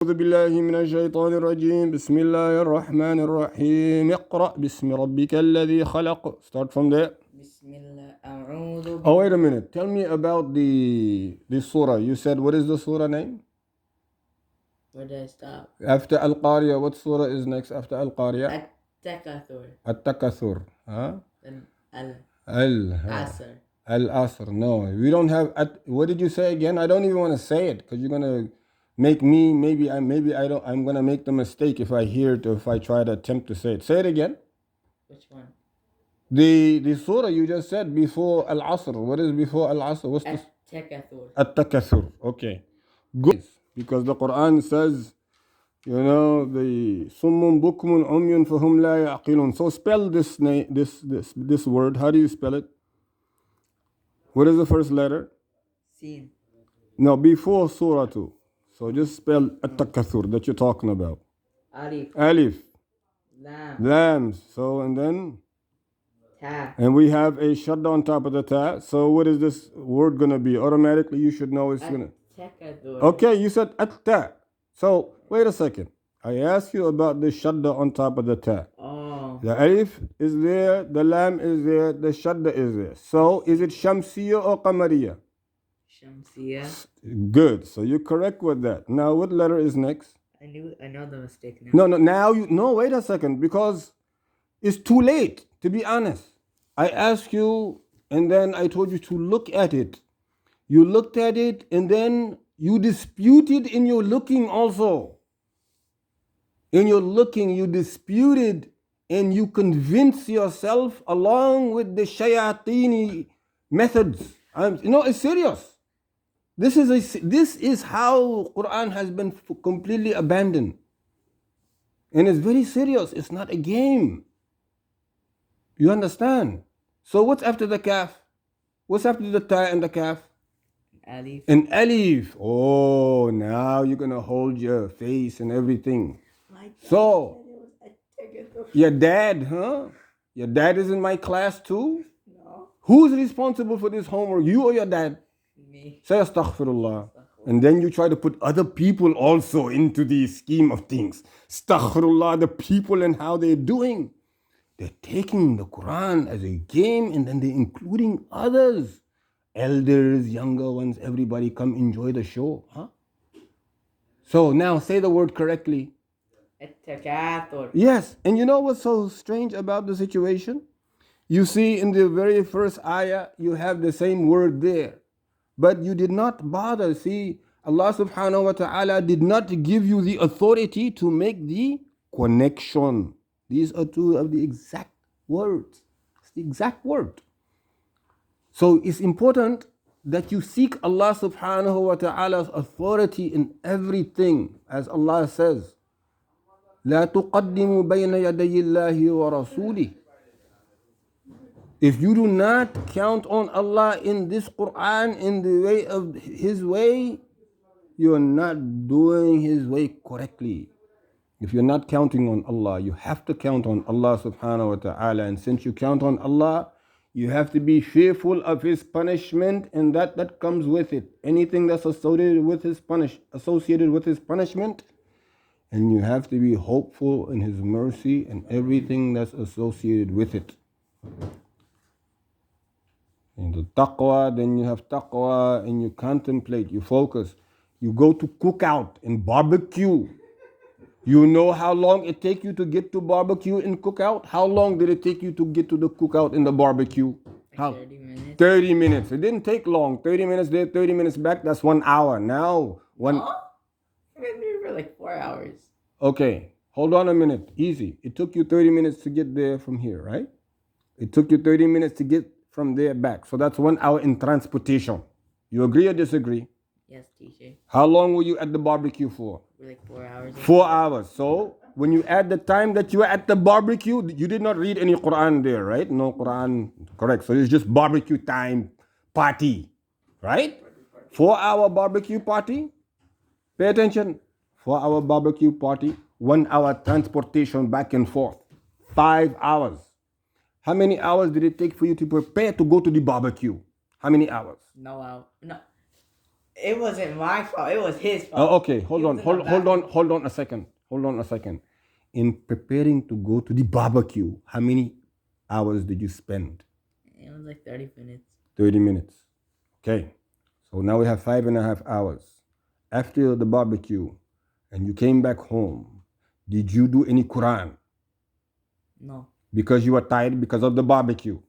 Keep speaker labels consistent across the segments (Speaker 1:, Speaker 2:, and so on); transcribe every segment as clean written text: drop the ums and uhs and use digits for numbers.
Speaker 1: أعوذ بالله من الشيطان الرجيم بسم الله الرحمن الرحيم اقرأ باسم ربك الذي خلق. Start from there. Oh, wait a minute. Tell me about the surah. You said, what is the surah name?
Speaker 2: Where did I stop?
Speaker 1: After Al-Qariya, what surah is next after Al-Qariya?
Speaker 2: At-Takathur.
Speaker 1: At-Takathur. Huh?
Speaker 2: Then
Speaker 1: Al-Asr. Al-Asr. No, we don't have what did you say again? I don't even want to say it because you're gonna make me I'm gonna make the mistake if I hear it or if I try to attempt to say it. Say it again.
Speaker 2: Which one?
Speaker 1: The surah you just said before Al-Asr. What is before Al-Asr? What's this?
Speaker 2: At-Takathur.
Speaker 1: At-Takathur. Okay. Good. Because the Quran says, the summun bukmun umyun fahum la yaqilun. So spell this word. How do you spell it? What is the first letter?
Speaker 2: Sin.
Speaker 1: No, before surah 2. So just spell at-takathur that you're talking about. Alif. Lam. So and then?
Speaker 2: Ta.
Speaker 1: And we have a shadda on top of the ta. So what is this word going to be? Automatically you should know it's going to. Okay, you said at-ta. So wait a second. I asked you about the shadda on top of the ta.
Speaker 2: Oh.
Speaker 1: The alif is there, the lam is there, the shadda is there. So is it shamsiya or qamariya?
Speaker 2: Shamsiya.
Speaker 1: Good. So you're correct with that. Now what letter is next?
Speaker 2: I know the mistake now.
Speaker 1: No, wait a second, because it's too late, to be honest. I asked you and then I told you to look at it. You looked at it and then you disputed in your looking also. In your looking, you disputed and you convince yourself along with the shayatini methods. It's serious. This is how Quran has been completely abandoned. And it's very serious. It's not a game. You understand? So what's after the kaf? What's after the ta and the kaf?
Speaker 2: Alif.
Speaker 1: An alif. Oh, now you're going to hold your face and everything. So, your dad, huh? Your dad is in my class too?
Speaker 2: No.
Speaker 1: Who's responsible for this homework? You or your dad?
Speaker 2: Me.
Speaker 1: Say astaghfirullah. And then you try to put other people also into the scheme of things. Astaghfirullah, the people and how they're doing. They're taking the Quran as a game and then they're including others. Elders, younger ones, everybody come enjoy the show. Huh? So now say the word correctly.
Speaker 2: At-Takathur.
Speaker 1: Yes, and you know what's so strange about the situation? You see in the very first ayah, you have the same word there. But you did not bother. See, Allah subhanahu wa ta'ala did not give you the authority to make the connection. These are two of the exact words. It's the exact word. So it's important that you seek Allah subhanahu wa ta'ala's authority in everything. As Allah says, لا تقدموا بين يدي الله ورسوله. If you do not count on Allah in this Quran in the way of His way, you are not doing His way correctly. If you're not counting on Allah, you have to count on Allah subhanahu wa ta'ala. And since you count on Allah, you have to be fearful of His punishment, and that comes with it. Anything that's associated with His punishment, and you have to be hopeful in His mercy and everything that's associated with it. And the taqwa, then you have taqwa and you contemplate, you focus. You go to cookout and barbecue. You know how long it takes you to get to barbecue and cookout? How long did it take you to get to the cookout and the barbecue? How?
Speaker 2: 30 minutes.
Speaker 1: 30 minutes. It didn't take long. 30 minutes there, 30 minutes back. That's 1 hour. Now,
Speaker 2: I've been there for like 4 hours.
Speaker 1: Okay, hold on a minute. Easy. It took you 30 minutes to get there from here, right? It took you 30 minutes to get from there back. So that's 1 hour in transportation. You agree or disagree?
Speaker 2: Yes, teacher.
Speaker 1: How long were you at the barbecue for?
Speaker 2: For like 4 hours.
Speaker 1: 4 hours. So when you add the time that you were at the barbecue, you did not read any Quran there, right? No Quran. Correct. So it's just barbecue time party, right? 4-hour barbecue party. Pay attention. 4-hour barbecue party. 1 hour transportation back and forth. 5 hours. How many hours did it take for you to prepare to go to the barbecue? How many hours?
Speaker 2: No. It wasn't my fault. It was his fault.
Speaker 1: Oh, okay, hold
Speaker 2: He
Speaker 1: on,
Speaker 2: was in the
Speaker 1: hold on a second. Hold on a second. In preparing to go to the barbecue, how many hours did you spend?
Speaker 2: It was like 30 minutes.
Speaker 1: 30 minutes. Okay. So now we have 5.5 hours. After the barbecue and you came back home, did you do any Quran?
Speaker 2: No.
Speaker 1: Because you were tired because of the barbecue.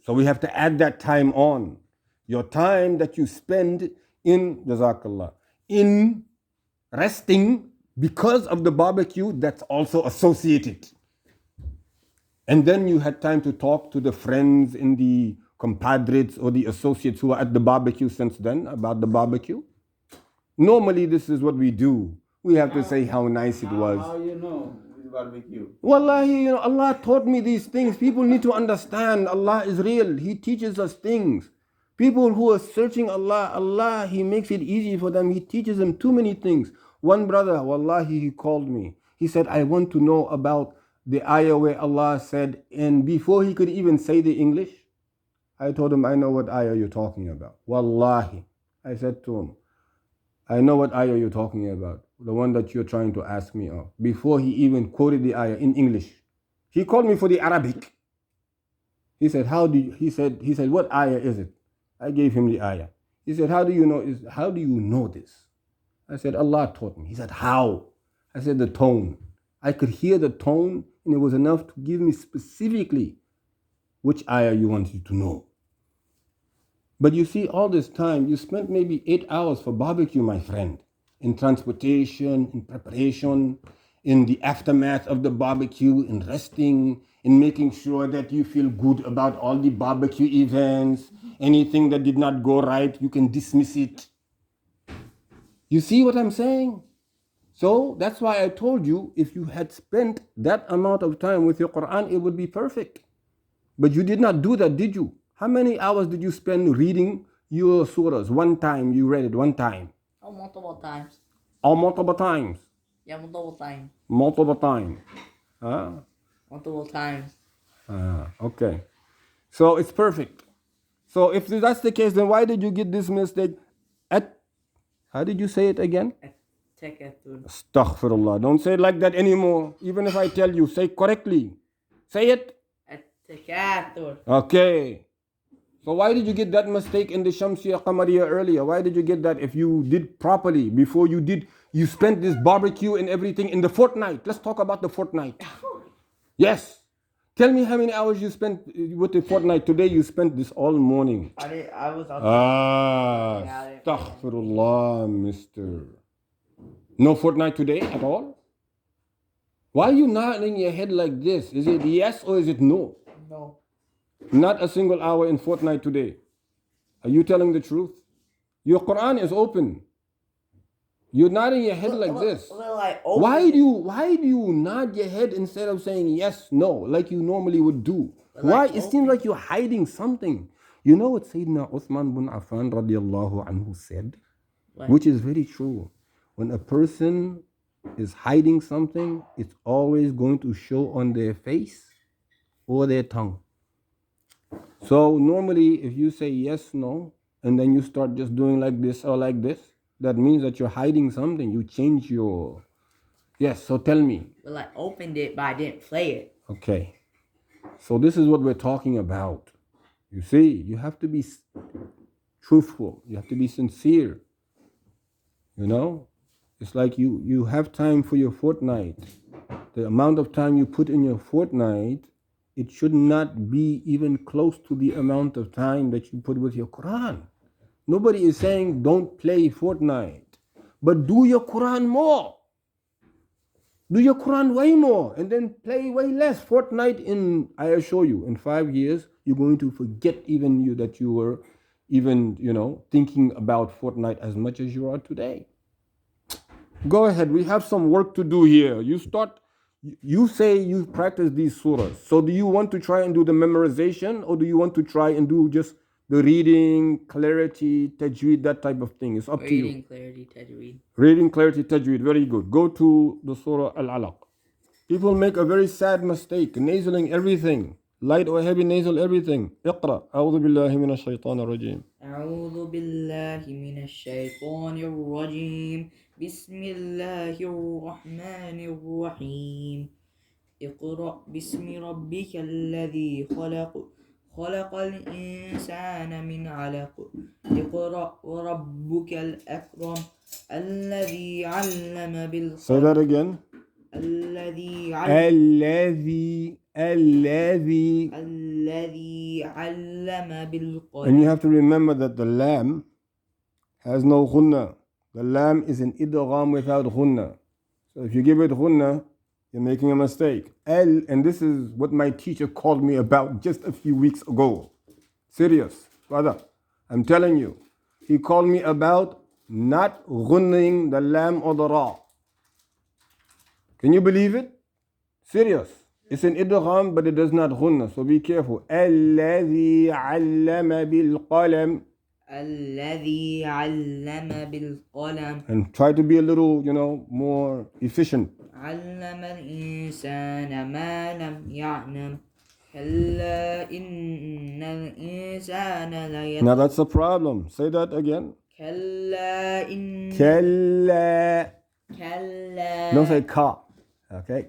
Speaker 1: So we have to add that time on. Your time that you spend in Jazakallah, in resting because of the barbecue, that's also associated. And then you had time to talk to the friends in the compadres or the associates who are at the barbecue since then about the barbecue. Normally, this is what we do. We have to say how nice it was.
Speaker 3: How you know with barbecue?
Speaker 1: Wallahi, Allah taught me these things. People need to understand Allah is real. He teaches us things. People who are searching Allah, He makes it easy for them. He teaches them too many things. One brother, wallahi, he called me. He said, I want to know about the ayah where Allah said, and before he could even say the English, I told him, I know what ayah you're talking about. Wallahi. I said to him, I know what ayah you're talking about, the one that you're trying to ask me of. Before he even quoted the ayah in English, he called me for the Arabic. He said, he said, what ayah is it? I gave him the ayah. He said, how do you know this? I said, Allah taught me. He said, how? I said, the tone. I could hear the tone, and it was enough to give me specifically which ayah you wanted to know. But you see, all this time, you spent maybe 8 hours for barbecue, my friend, in transportation, in preparation, in the aftermath of the barbecue, in resting, in making sure that you feel good about all the barbecue events. Anything that did not go right, you can dismiss it. You see what I'm saying? So that's why I told you, if you had spent that amount of time with your Quran, it would be perfect. But you did not do that, did you? How many hours did you spend reading your surahs? One time, you read it one time.
Speaker 2: Oh, multiple times.
Speaker 1: Or multiple times?
Speaker 2: Yeah, multiple times.
Speaker 1: Multiple times.
Speaker 2: Multiple times.
Speaker 1: Okay. So it's perfect. So if that's the case, then why did you get this mistake? How did you say it again? Astaghfirullah. Don't say it like that anymore. Even if I tell you, say correctly. Say it. Okay. So why did you get that mistake in the Shamsiyya Qamariya earlier? Why did you get that if you did properly before you spent this barbecue and everything in the fortnight? Let's talk about the fortnight. Yes. Tell me how many hours you spent with the fortnight. Today you spent this all morning.
Speaker 2: I was on
Speaker 1: Astaghfirullah, mister. No fortnight today at all? Why are you nodding your head like this? Is it yes or is it no?
Speaker 2: No.
Speaker 1: Not a single hour in fortnight today. Are you telling the truth? Your Quran is open. You're nodding your head like this. Why do you nod your head instead of saying yes, no, like you normally would do? Why? It seems like you're hiding something. You know what Sayyidina Uthman bin Affan radiallahu anhu said?
Speaker 2: What?
Speaker 1: Which is very true. When a person is hiding something, it's always going to show on their face or their tongue. So normally if you say yes, no, and then you start just doing like this or like this, that means that you're hiding something. You change your... Yes, so tell me.
Speaker 2: Well, I opened it, but I didn't play it.
Speaker 1: Okay. So this is what we're talking about. You see, you have to be truthful. You have to be sincere. You know? It's like you have time for your fortnight. The amount of time you put in your fortnight, it should not be even close to the amount of time that you put with your Quran. Nobody is saying don't play Fortnite, but do your Quran more. Do your Quran way more and then play way less. Fortnite, I assure you, in 5 years, you're going to forget even that you were even, thinking about Fortnite as much as you are today. Go ahead. We have some work to do here. You say you practice these surahs. So do you want to try and do the memorization, or do you want to try and do just the reading, clarity, tajweed, that type of thing? It's up to you.
Speaker 2: Reading, clarity, tajweed.
Speaker 1: Reading, clarity, tajweed. Very good. Go to the surah Al-Alaq. People make a very sad mistake, nasaling everything. Light or heavy nasal, everything. Iqra. A'udhu billahi minash shaitanir rajim.
Speaker 2: أعوذ بالله من الشيطان الرجيم بسم الله الرحمن الرحيم اقرأ باسم ربك الذي خلق خلق الإنسان من علق اقرأ وربك الأكرم الذي علم
Speaker 1: Say
Speaker 2: بالقلم
Speaker 1: that again.
Speaker 2: الذي علم بالقلم.
Speaker 1: And you have to remember that the lam has no ghunna. The lam is an idgham without ghunna. So if you give it ghunna, you're making a mistake. And this is what my teacher called me about just a few weeks ago. Serious, brother. I'm telling you. He called me about not ghunning the lam or the ra. Can you believe it? Serious. It's an idgham, but it does not ghunna. So be careful. الذي علم بالقلم.
Speaker 2: الذي علم بالقلم.
Speaker 1: And try to be a little, more efficient.
Speaker 2: علم الإنسان ما لم يعلم كلا إن الإنسان ليطغى.
Speaker 1: Now that's a problem. Say that again.
Speaker 2: كلا إن
Speaker 1: كلا.
Speaker 2: كلا
Speaker 1: Don't say ka. Okay?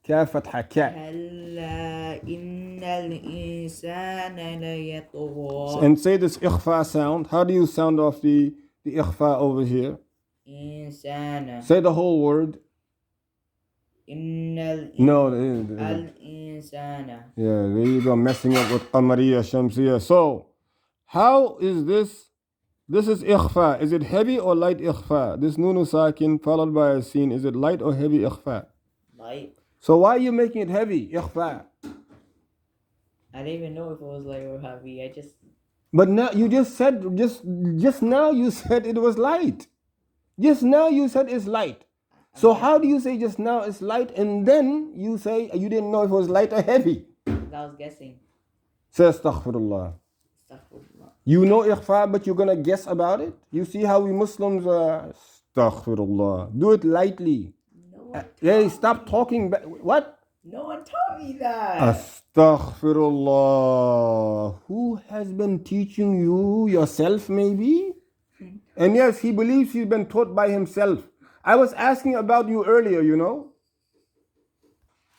Speaker 1: Ka fatha ka.
Speaker 2: كلا إن الإنسان ليطغى.
Speaker 1: And say this ikhfa sound. How do you sound off the ikhfa over here?
Speaker 2: إنسان.
Speaker 1: Say the whole word.
Speaker 2: إن
Speaker 1: الإنسان.
Speaker 2: الإنسان.
Speaker 1: Yeah, there you go, messing up with qamariya, shamsiya. So, how is this? This is ikhfa. Is it heavy or light ikhfa? This nunu sakin followed by a sin. Is it light or heavy ikhfa?
Speaker 2: Light.
Speaker 1: So why are you making it heavy, ikhfa?
Speaker 2: I didn't even know if it was light or heavy. I just.
Speaker 1: But now you just said just now you said it was light. Just now you said it's light. So how do you say just now it's light and then you say you didn't know if it was light or heavy?
Speaker 2: I was guessing.
Speaker 1: Say astaghfirullah.
Speaker 2: Astaghfirullah.
Speaker 1: You know ikhfa, but you're gonna guess about it? You see how we Muslims astaghfirullah. Do it lightly. Hey, stop talking. What?
Speaker 2: No one taught me that.
Speaker 1: Astaghfirullah. Who has been teaching you? Yourself, maybe? And yes, he believes he's been taught by himself. I was asking about you earlier,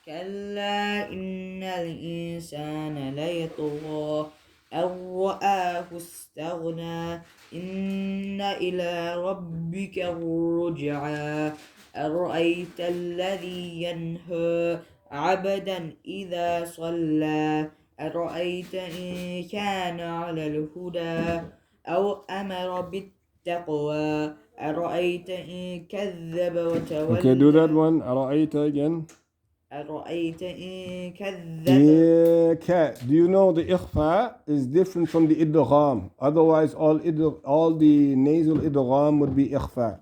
Speaker 2: كلا إن الإنسان ليطغى أن رآه استغنى إن إلى ربك الرجعى أرأيت الذي ينهى عبدا إذا صلى أرأيت إن كان على الهدى أو أمر بالتقوى أرأيت إن كذب وتولى.
Speaker 1: Okay, do that one. أرأيت again.
Speaker 2: أرأيت إن كذب.
Speaker 1: Do you know the ikhfa is different from the idgham? Otherwise, all the nasal idgham would be ikhfa.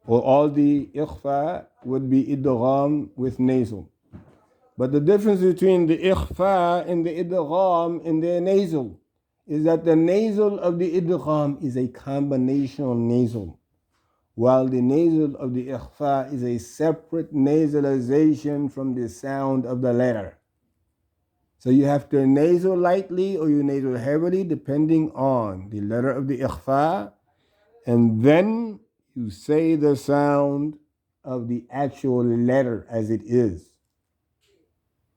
Speaker 1: Or all the ikhfa would be idgham with nasal. But the difference between the ikhfa and the idgham and the nasal is that the nasal of the idgham is a combination of nasal, while the nasal of the ikhfa is a separate nasalization from the sound of the letter. So you have to nasal lightly or you nasal heavily depending on the letter of the ikhfa, and then you say the sound of the actual letter as it is.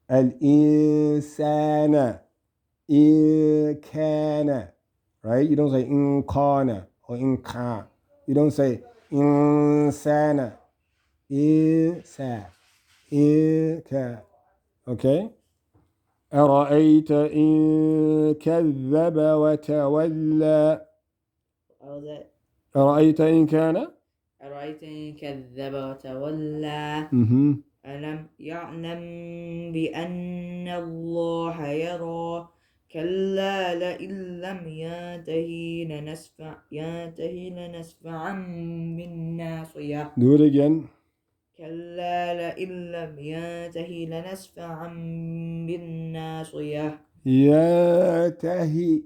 Speaker 1: Al-insana, in-kana, right? You don't say in-kana or in-ka. You don't say insana, insa, in-ka. Okay? أرأيت إن كذب وتولى.
Speaker 2: What was that?
Speaker 1: أرأيت إن كان.
Speaker 2: أرأيت إن كذب وتولى. ألم يعلم بأن الله يرى كلا لئن لم ينته لنسفعا بالناصية.
Speaker 1: Do it again.
Speaker 2: كلا لئن لم ينته لنسفعا بالناصية.
Speaker 1: ينتهي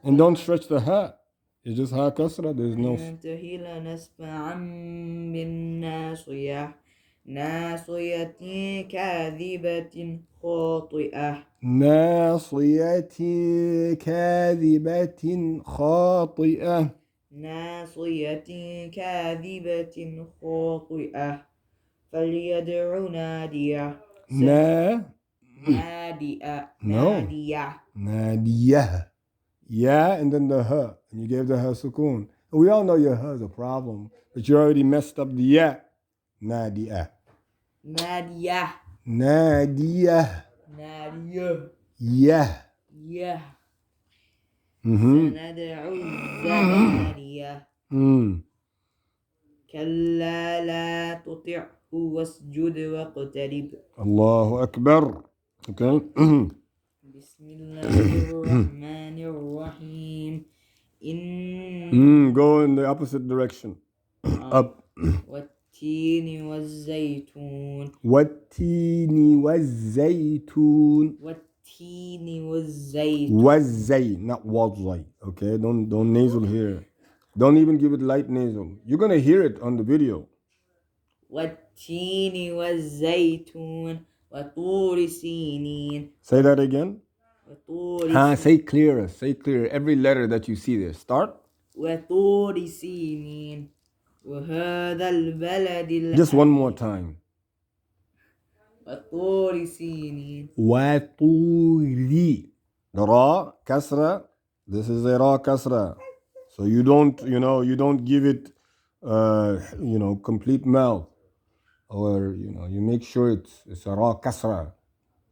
Speaker 1: And don't stretch the ha. It's just ha kasra. There's no.
Speaker 2: ينتهي لنسفعا بالناصية ناصية كاذبة خاطئة
Speaker 1: ناصية كاذبة خاطئة.
Speaker 2: ناصية كاذبة خاطئة فليدع نادية
Speaker 1: نا
Speaker 2: نادية
Speaker 1: No.
Speaker 2: نادية
Speaker 1: نادية. Yeah, and then the ha. And you gave the ha sukoon. We all know your ha is a problem, but you already messed up the ya. Nadia.
Speaker 2: نادية
Speaker 1: Nadia.
Speaker 2: نادية
Speaker 1: Yeah.
Speaker 2: yeah
Speaker 1: Mm-hmm.
Speaker 2: سندع الزبانية
Speaker 1: Mm.
Speaker 2: كلا لا تطعه واسجد واقترب
Speaker 1: Allahu Akbar. Okay.
Speaker 2: بسم الله الرحمن الرحيم إن
Speaker 1: Go in the opposite direction. Up.
Speaker 2: والتين والزيتون
Speaker 1: والتين والزيتون.
Speaker 2: والتين والزيتون
Speaker 1: والزي, not wazay. Okay, don't nasal here. Don't even give it light nasal. You're gonna hear it on the video.
Speaker 2: والتين والزيتون وطور سينين
Speaker 1: Say that again.
Speaker 2: وطور
Speaker 1: Say clearer. Say clearer. Every letter that you see there. Start.
Speaker 2: وطور سينين وهذا البلد
Speaker 1: Just one more time.
Speaker 2: وطور سينين
Speaker 1: وطوري. The ra kasra. This is a ra kasra. So you don't give it, complete mouth, or you make sure it's a ra kasra.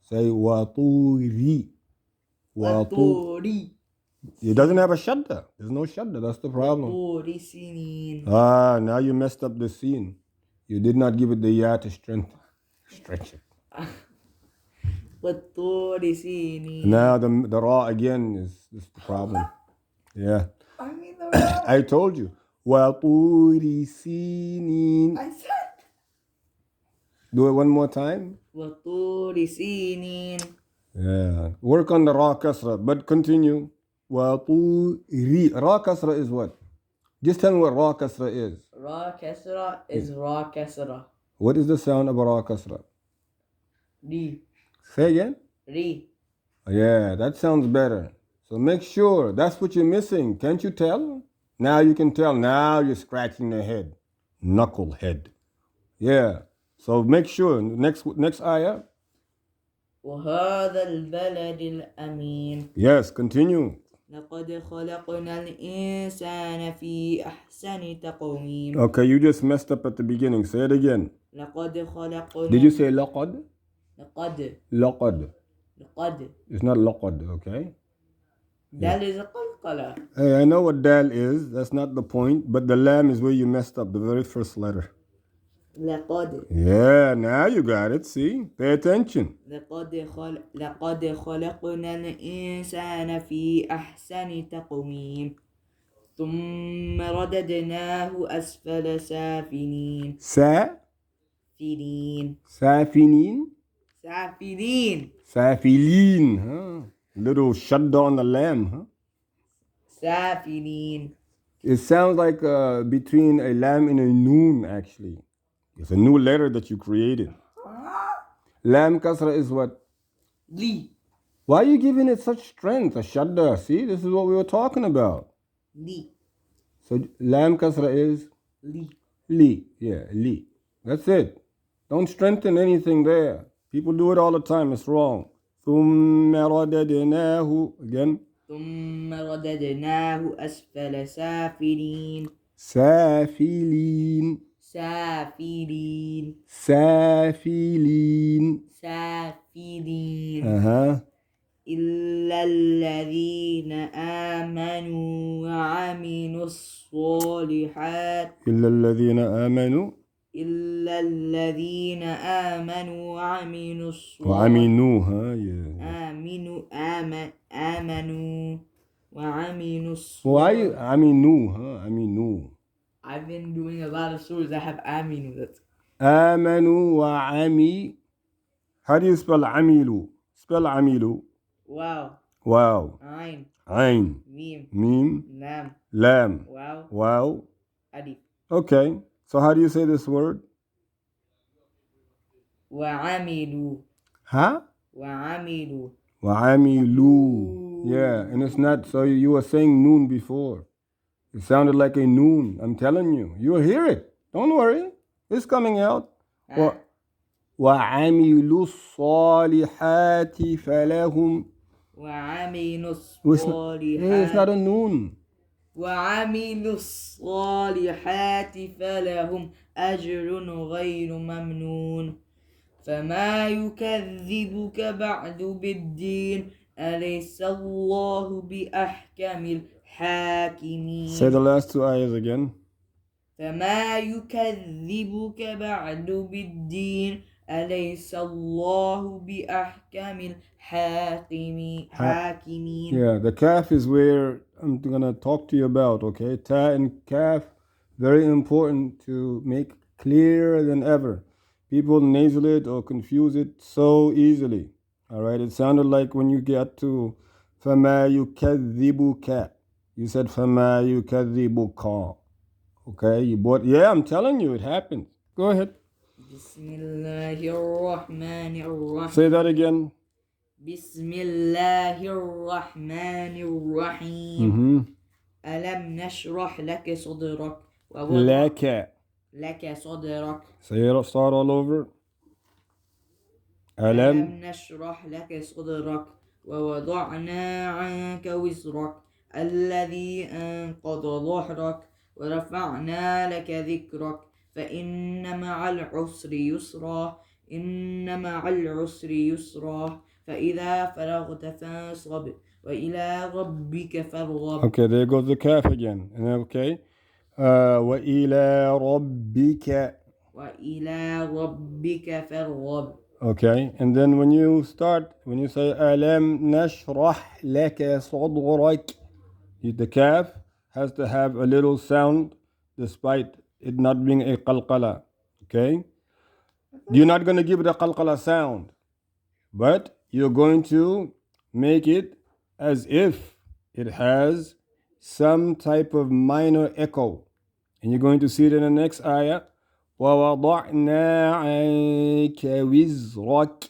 Speaker 1: Say waturi.
Speaker 2: وطور
Speaker 1: It doesn't have a shadda. There's no shadda. That's the problem.
Speaker 2: وطور سينين
Speaker 1: Now you messed up the scene. You did not give it the ya to stretch it.
Speaker 2: وطور سينين
Speaker 1: Now the ra again is the problem. Yeah.
Speaker 2: I mean the wrong.
Speaker 1: I told you. وطور سينين.
Speaker 2: I said
Speaker 1: Do it one more time.
Speaker 2: وطور سينين
Speaker 1: Yeah. Work on the ra kasra, but continue. وطوري. Ra kasra is what? Just tell me what ra kasra is.
Speaker 2: را كسرة is را كسرة
Speaker 1: What is the sound of a ra kasra?
Speaker 2: ري
Speaker 1: Say again.
Speaker 2: ري
Speaker 1: Yeah, that sounds better. So make sure that's what you're missing. Can't you tell? Now you can tell. Now you're scratching the head. Knucklehead. Yeah. So make sure. Next ayah.
Speaker 2: وهذا البلد الأمين
Speaker 1: Yes, continue.
Speaker 2: لقد خلقنا الإنسان في أحسن تقويم
Speaker 1: Okay, you just messed up at the beginning. Say it again.
Speaker 2: لقد خلقنا
Speaker 1: Did you say laqad?
Speaker 2: لقد
Speaker 1: Laqad.
Speaker 2: لقد
Speaker 1: It's not laqad, okay?
Speaker 2: دال is a قلقلة
Speaker 1: Hey, I know what dal is. That's not the point. But the lam is where you messed up, the very first letter.
Speaker 2: لقد
Speaker 1: Yeah, now you got it. See? Pay attention.
Speaker 2: لقد خلقنا الإنسان في أحسن تقويم ثم رددناه أسفل سافلين
Speaker 1: Safinin.
Speaker 2: سافلين
Speaker 1: Safilin. Huh? Little shadda on the lam, huh?
Speaker 2: سافلين
Speaker 1: It sounds like between a lam and a noon, actually. It's a new letter that you created. Lam kasra is what?
Speaker 2: لي
Speaker 1: Why are you giving it such strength? A shadda. See, this is what we were talking about.
Speaker 2: لي
Speaker 1: So lam kasra is
Speaker 2: لي
Speaker 1: li. Yeah, li. That's it. Don't strengthen anything there. People do it all the time. It's wrong. ثم رددناه. Again.
Speaker 2: ثم رددناه أسفل سافلين
Speaker 1: سافلين.
Speaker 2: سافلين
Speaker 1: سافلين.
Speaker 2: سافلين إلا الذين آمنوا وعملوا الصالحات
Speaker 1: إلا الذين آمنوا
Speaker 2: إلا الذين آمنوا وعملوا الصالحات
Speaker 1: وعملوها.
Speaker 2: آمنوا وعملوا
Speaker 1: Why
Speaker 2: الصالحات
Speaker 1: عملوها? عملوا.
Speaker 2: I've been doing a lot of stories that have aminu. That's
Speaker 1: آمنوا وعمي. How do you spell عملوا? Spell عملوا.
Speaker 2: wow.
Speaker 1: Wow.
Speaker 2: Ain.
Speaker 1: عين.
Speaker 2: Mim.
Speaker 1: Mim.
Speaker 2: Lam.
Speaker 1: Lam.
Speaker 2: Wow.
Speaker 1: Wow.
Speaker 2: Alif.
Speaker 1: Okay. So how do you say this word?
Speaker 2: وعملوا
Speaker 1: Huh?
Speaker 2: وعملوا
Speaker 1: وعملوا. Yeah, and it's not, so you were saying noon before. It sounded like a noon. I'm telling you. You'll hear it. Don't worry. It's coming out.
Speaker 2: ها؟
Speaker 1: وعملوا الصالحات فلهم.
Speaker 2: وعملوا
Speaker 1: It's not
Speaker 2: الصالحات
Speaker 1: a noon.
Speaker 2: وعملوا الصالحات فلهم أجر غير ممنون فما يكذبك بعد بالدين أليس الله بأحكم الحاكمين.
Speaker 1: Say the last two ayahs again.
Speaker 2: فما يكذبك بعد بالدين أليس الله بأحكم الحاكمين.
Speaker 1: Yeah, the kaf is where I'm gonna talk to you about, okay? Ta and kaf, very important to make clearer than ever. People nasal it or confuse it so easily. Alright, it sounded like when you get to فَمَا يُكَذِّبُكَ, you said فَمَا يُكَذِّبُكَ. Okay, you bought, yeah, I'm telling you, it happens. Go ahead.
Speaker 2: بسم الله الرحمن الرحيم.
Speaker 1: Say that again.
Speaker 2: بسم الله الرحمن الرحيم. ألم نشرح لك صدرك لك صدرك.
Speaker 1: Say it, start all over.
Speaker 2: ألم نشرح لك صدرك ووضعنا عنك وزرك الذي أنقض ظهرك ورفعنا لك ذكرك فإن مع العسر يسرا إن مع العسر يسرا فإذا فرغت فانصب وإلى ربك فارغب.
Speaker 1: Okay, there goes the kaf again. Okay. وإلى ربك.
Speaker 2: وإلى ربك فارغب.
Speaker 1: Okay, and then when you say ألم نشرح لك صدرك, the kaf has to have a little sound despite it not being a qalqala. Okay, you're not going to give it a qalqala sound, but you're going to make it as if it has some type of minor echo, and you're going to see it in the next ayah. وَوَضَعْنَا عَنْكَ وِزْرَكَ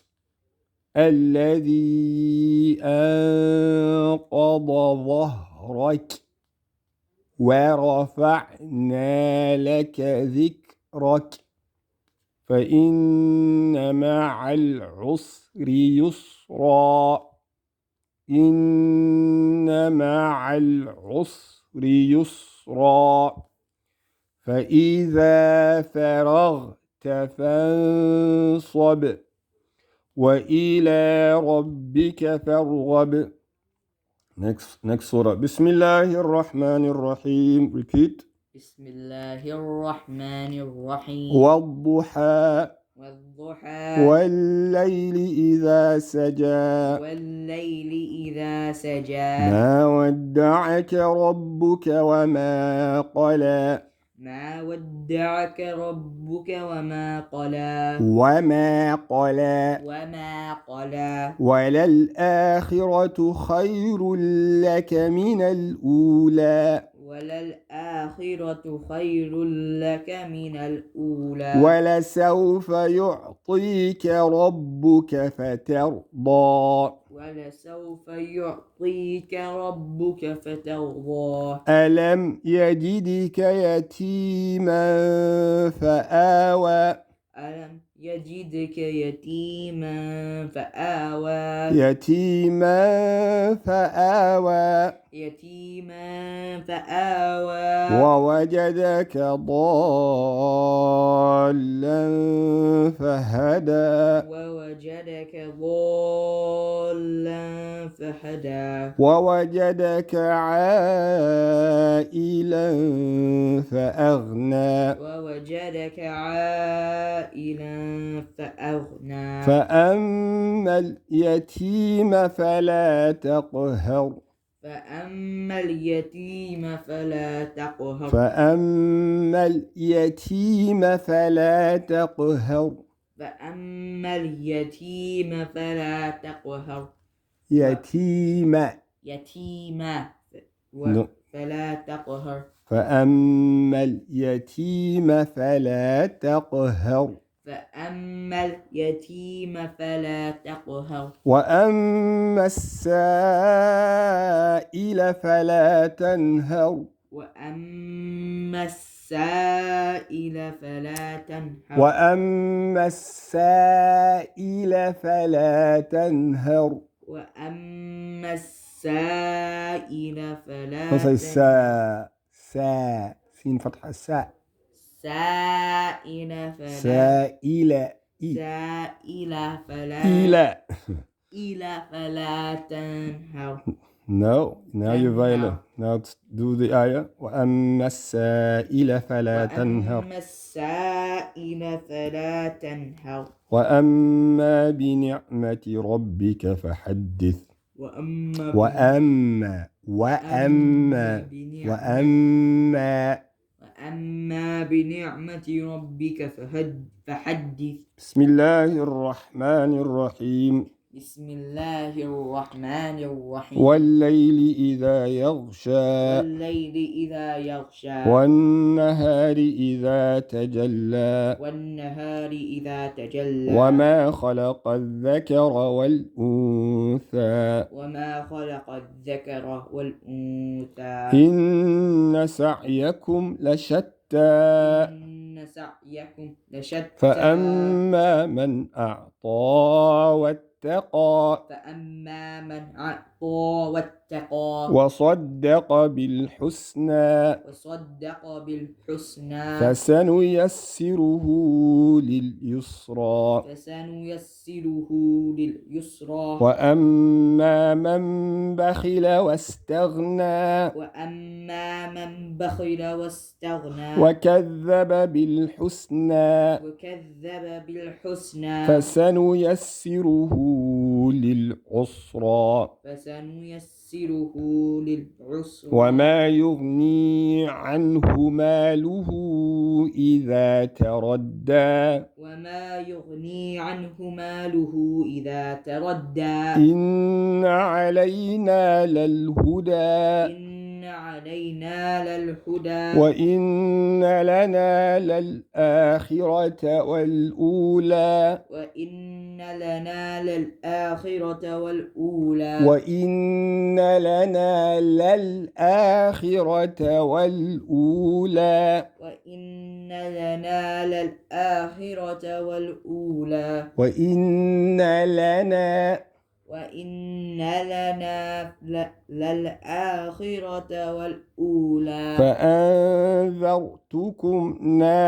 Speaker 1: الَّذِي أَنْقَضَ ظَهْرَكَ وَرَفَعْنَا لَكَ ذِكْرَكَ فَإِنَّ مَعَ الْعُسْرِ يُسْرًا إِنَّ مَعَ الْعُسْرِ يُسْرًا فإذا فرغت فانصب وإلى ربك فارغب. Next surah. بسم الله الرحمن الرحيم. Repeat.
Speaker 2: بسم الله الرحمن الرحيم.
Speaker 1: والضحى والليل إذا سجى ما ودعك ربك وما قلى
Speaker 2: ما ودعك ربك وما قلى
Speaker 1: وللآخرة خير لك من الأولى ولسوف يعطيك ربك فترضى ألم يجدك يتيما فآوى ووجدك ضالا فهدى ووجدك عائلا فأغنى فأما اليتيم فلا تقهر
Speaker 2: فأما اليتيم فلا تقهر
Speaker 1: فأما اليتيم فلا تقهر
Speaker 2: فأما اليتيم فلا تقهر
Speaker 1: يتيم
Speaker 2: فلا تقهر
Speaker 1: فأما اليتيم فلا تقهر
Speaker 2: فأما اليتيم فلا تقهر
Speaker 1: وأما السائل فلا تنهر
Speaker 2: وأما السائل فلا تنهر
Speaker 1: وأما السائل فلا تنهر.
Speaker 2: وأما السائل فلا
Speaker 1: Don't say
Speaker 2: تنهر
Speaker 1: سا سين فتحة
Speaker 2: سائل فلا
Speaker 1: سائل
Speaker 2: سائل فلا
Speaker 1: إلى.
Speaker 2: فلا تنهر
Speaker 1: No, now you're violent. Now do the ayah. وأما السائل فلا تنهر
Speaker 2: وأما السائل فلا تنهر
Speaker 1: وأما بنعمة ربك فحدث.
Speaker 2: وأما
Speaker 1: وأما
Speaker 2: بنعمة ربك فحدث
Speaker 1: بسم الله الرحمن الرحيم
Speaker 2: بسم الله الرحمن الرحيم
Speaker 1: والليل إذا يغشى
Speaker 2: والليل إذا يغشى
Speaker 1: والنهار إذا تجلى
Speaker 2: والنهار إذا تجلى
Speaker 1: وما خلق الذكر والأنثى
Speaker 2: وما خلق الذكر والأنثى
Speaker 1: إن سعيكم لشتى
Speaker 2: إن سعيكم لشتى
Speaker 1: فأما من أعطى واتقى
Speaker 2: فأما من أعطى واتقى
Speaker 1: وصدق بالحسنى فسنيسره لليسرى وأما من بخل واستغنى وكذب بالحسنى فسنيسره للعسرى وما يغني عنه ماله إذا تردى إن علينا للهدى وإن لنا للآخرة والأولى وإن لنا للآخرة والأولى وإن لنا للآخرة والأولى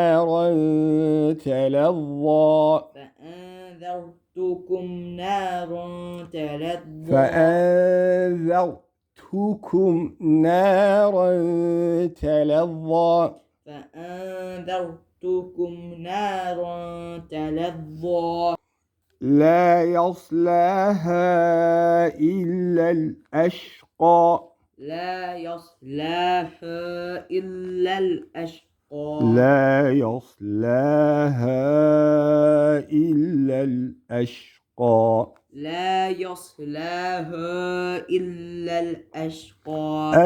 Speaker 1: فأنذرتكم نارا تلظى لا يصلاها إلا الأشقى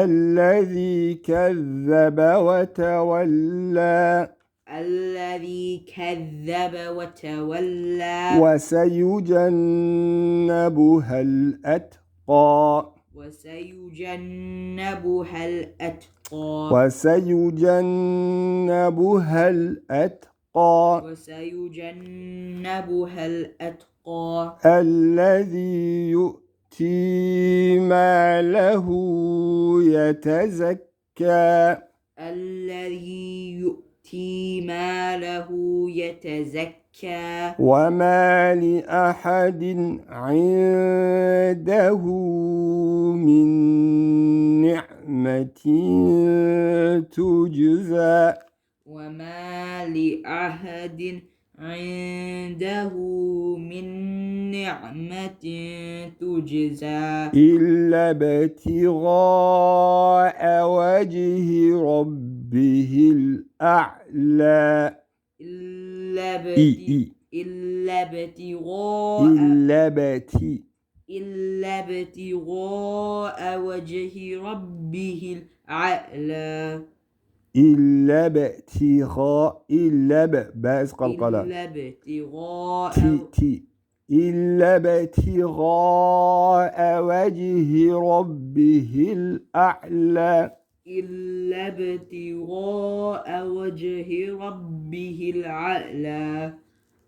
Speaker 1: الذي كذب وتولى وسيجنبها الأتقى الذي يؤتي ماله يتزكى وما لأحد عنده من نعمة تجزى إلا ابتغاء وجه ربه الأعلى
Speaker 2: إلا ابتغاء وجه ربه الأعلى
Speaker 1: إلا ابتغاء إلا باس قلقلة
Speaker 2: إلا ابتغاء
Speaker 1: تي إلا ابتغاء وجه ربه الأعلى
Speaker 2: إلا ابتغاء وجه ربه الأعلى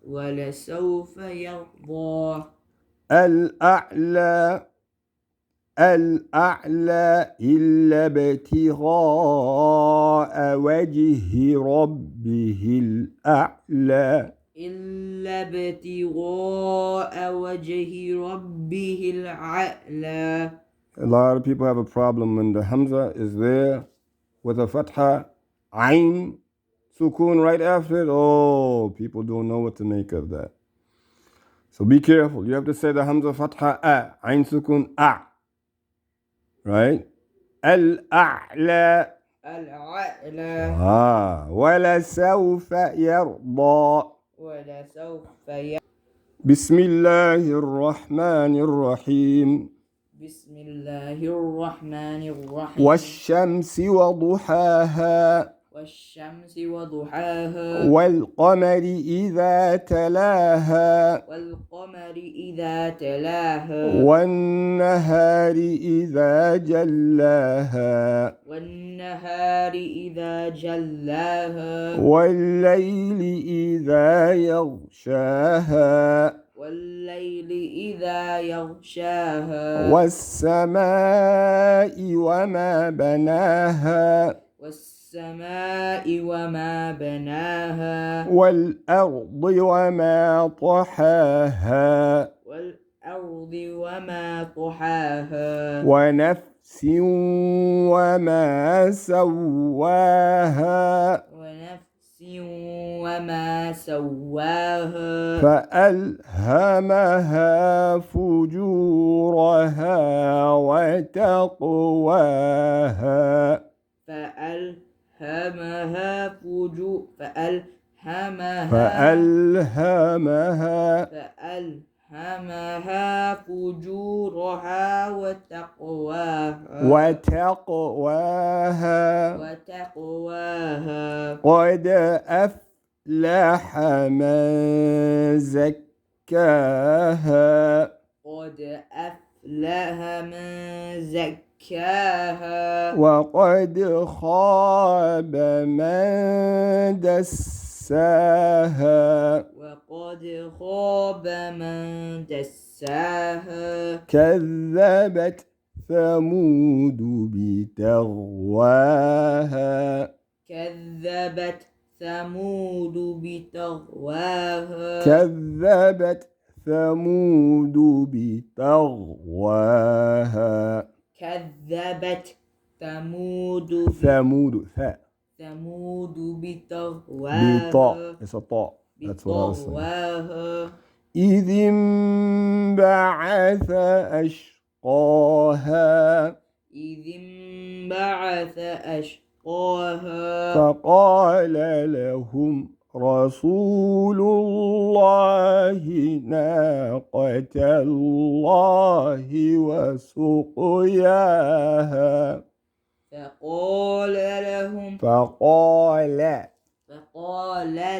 Speaker 2: ولسوف يرضى
Speaker 1: الأعلى إلا ابتغاء وجه ربه الأعلى
Speaker 2: إلا ابتغاء وجه ربه الأعلى.
Speaker 1: A lot of people have a problem when the Hamza is there with a fatha, Ain, sukun right after it. Oh, people don't know what to make of that. So be careful. You have to say the Hamza fatha, A, Ain sukun, A. Right? Al-A'la.
Speaker 2: الأعلى
Speaker 1: ولسوف يرضى.
Speaker 2: ولسوف يرضى.
Speaker 1: بسم الله الرحمن الرحيم.
Speaker 2: بسم الله الرحمن الرحيم.
Speaker 1: والشمس وضحاها
Speaker 2: والشمس وضحاها
Speaker 1: والقمر إذا تلاها
Speaker 2: والقمر إذا تلاها
Speaker 1: والنهار إذا جلاها
Speaker 2: والنهار إذا جلاها
Speaker 1: والليل إذا يغشاها
Speaker 2: والليل إذا يغشاها
Speaker 1: والسماء وما بناها
Speaker 2: والسماء وما بناها
Speaker 1: والأرض وما طحاها
Speaker 2: والأرض وما طحاها
Speaker 1: ونفس وما سواها
Speaker 2: ونفس وما سواها
Speaker 1: فألهمها فجورها وتقواها
Speaker 2: فألهمها فجورها وتقواها
Speaker 1: قد أفلح من زكاها
Speaker 2: قد أفلح من زكاها
Speaker 1: وقد خاب من دساها
Speaker 2: وقد خاب من دساها
Speaker 1: كذبت ثمود بتغواها
Speaker 2: كذبت ثمود بتغواها
Speaker 1: كذبت ثمود بتغواها
Speaker 2: كذبت ثمود ثمود بتغواها
Speaker 1: It's a thought. That's what I was saying.
Speaker 2: بتغواها
Speaker 1: إذ انبعث أشقاها
Speaker 2: إذ انبعث أشقاها
Speaker 1: فقال لهم رسول الله ناقة الله وسقياها
Speaker 2: فقال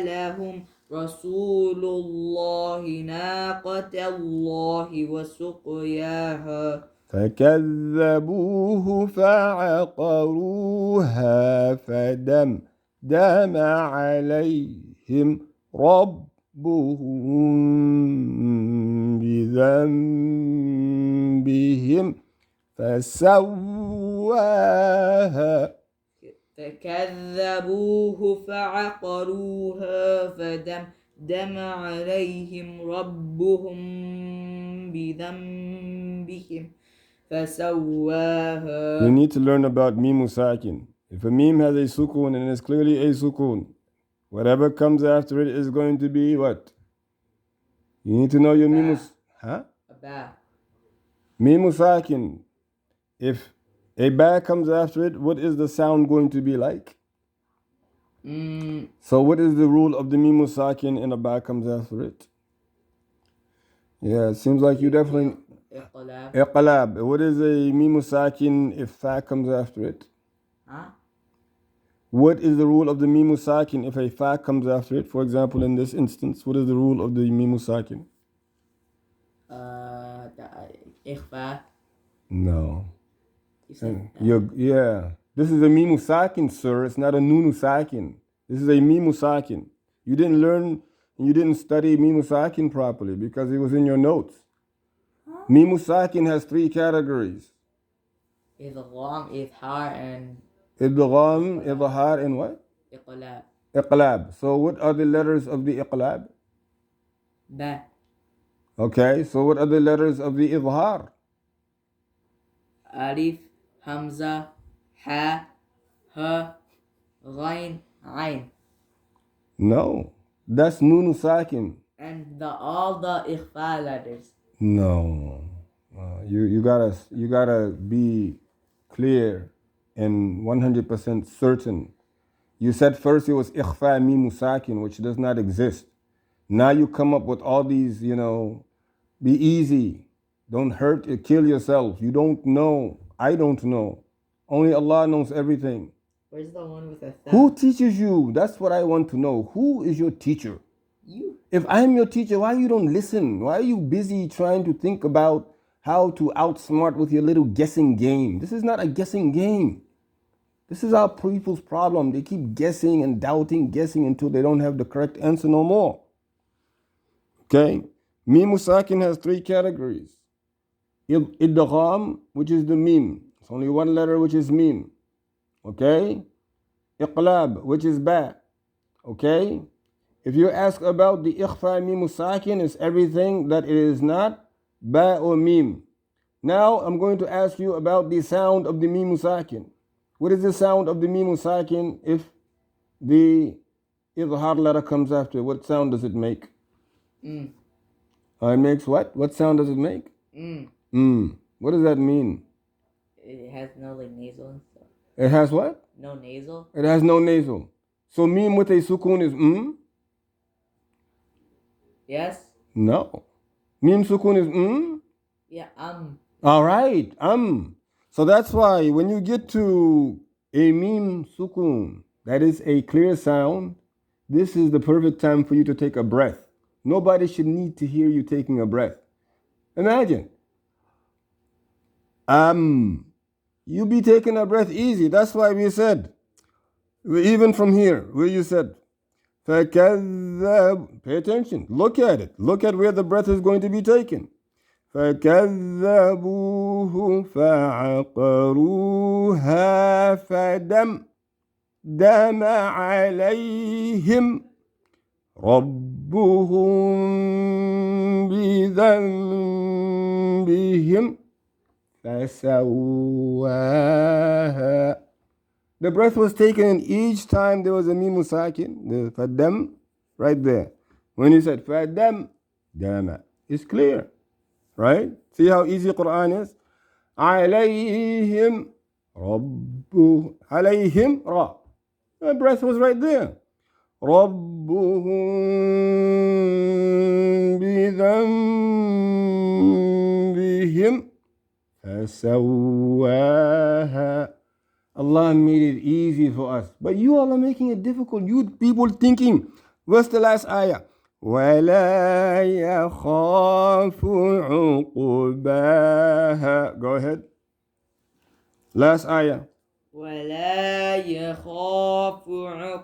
Speaker 2: لهم رسول الله ناقة الله وسقياها
Speaker 1: فكذبوه فعقروها فدمدم عليهم ربهم بذنبهم فسواها
Speaker 2: فكذبوه فعقروها فدمدم عليهم ربهم بذنبهم فسواها.
Speaker 1: You need to learn about mimu sakin. If a meme has a sukun and it's clearly a sukun, whatever comes after it is going to be what? You need to know your mimu. Mimu sakin. If a ba comes after it, what is the sound going to be like? So what is the rule of the mimu sakin and a ba comes after it? Yeah, it seems like you definitely... Iqlab. What is a mimu sakin if fa comes after it? What is the rule of the mimu sakin if a fa comes after it? For example, in this instance, what is the rule of the mimu sakin?
Speaker 2: Ikhfa.
Speaker 1: No.
Speaker 2: You said
Speaker 1: Yeah. This is a mimu sakin, sir. It's not a nunu sakin. This is a mimu sakin. You didn't learn, you didn't study mimu sakin properly because it was in your notes. Mimu sakin has 3 categories.
Speaker 2: idgham, izhar, and
Speaker 1: Idgham, idhar, and what?
Speaker 2: iqlab.
Speaker 1: Iqlab. So what are the letters of the iqlab?
Speaker 2: Ba.
Speaker 1: Okay, so what are the letters of the idhar?
Speaker 2: Alif, hamza, ha, ha, ghain, ain.
Speaker 1: No, that's nunu sakin.
Speaker 2: And all the ikhfa letters.
Speaker 1: No, you gotta be clear and 100% certain. You said first it was ikhfa mimu sakin, which does not exist. Now you come up with all these, be easy. Don't hurt, kill yourself. You don't know. I don't know. Only Allah knows everything.
Speaker 2: Where's the one with a tha?
Speaker 1: Who teaches you? That's what I want to know. Who is your teacher?
Speaker 2: You.
Speaker 1: If I'm your teacher, why you don't listen? Why are you busy trying to think about how to outsmart with your little guessing game? This is not a guessing game. This is our people's problem. They keep guessing and doubting, guessing until they don't have the correct answer no more. Okay? Mim sakin has 3 categories. Idgham, which is the mim. It's only one letter, which is mim. Okay? Iqlab, which is ba. Okay? If you ask about the ikhfa mim sakin, it's everything that it is not ba or mim. Now I'm going to ask you about the sound of the mim sakin. What is the sound of the mim sakin if the idhar letter comes after? What sound does it make?
Speaker 2: Mm.
Speaker 1: It makes what? What sound does it make?
Speaker 2: Mm.
Speaker 1: What does that mean?
Speaker 2: It has no like nasal and stuff.
Speaker 1: It has what?
Speaker 2: No nasal.
Speaker 1: It has no nasal. So mim with a sukun is
Speaker 2: Yes.
Speaker 1: No. Mim sukun is
Speaker 2: Yeah.
Speaker 1: All right. So that's why when you get to a mim sukun, that is a clear sound, this is the perfect time for you to take a breath. Nobody should need to hear you taking a breath. Imagine. You be taking a breath easy. That's why we said, even from here, where you said, فَكَذَّبُ. Pay attention. Look at it. Look at where the breath is going to be taken. فَكَذَّبُوهُ فَعَقَرُوهَا فَدَمْدَمَ عَلَيْهِمْ رَبُّهُمْ بِذَنبِهِمْ فَسَوَّاهَا. The breath was taken each time there was a mimu sakin, the fadam, right there. When he said fadam, dama, it's clear, right? See how easy Quran is? Alayhim rabbu, alayhim ra. The breath was right there. Rabbuhum bidhanbihim fasawwaha. Allah made it easy for us. But you all are making it difficult. You people thinking. What's the last ayah? وَلَا يَخَافُ عُقْبَاهَا. Go ahead. Last ayah.
Speaker 2: ولا يخاف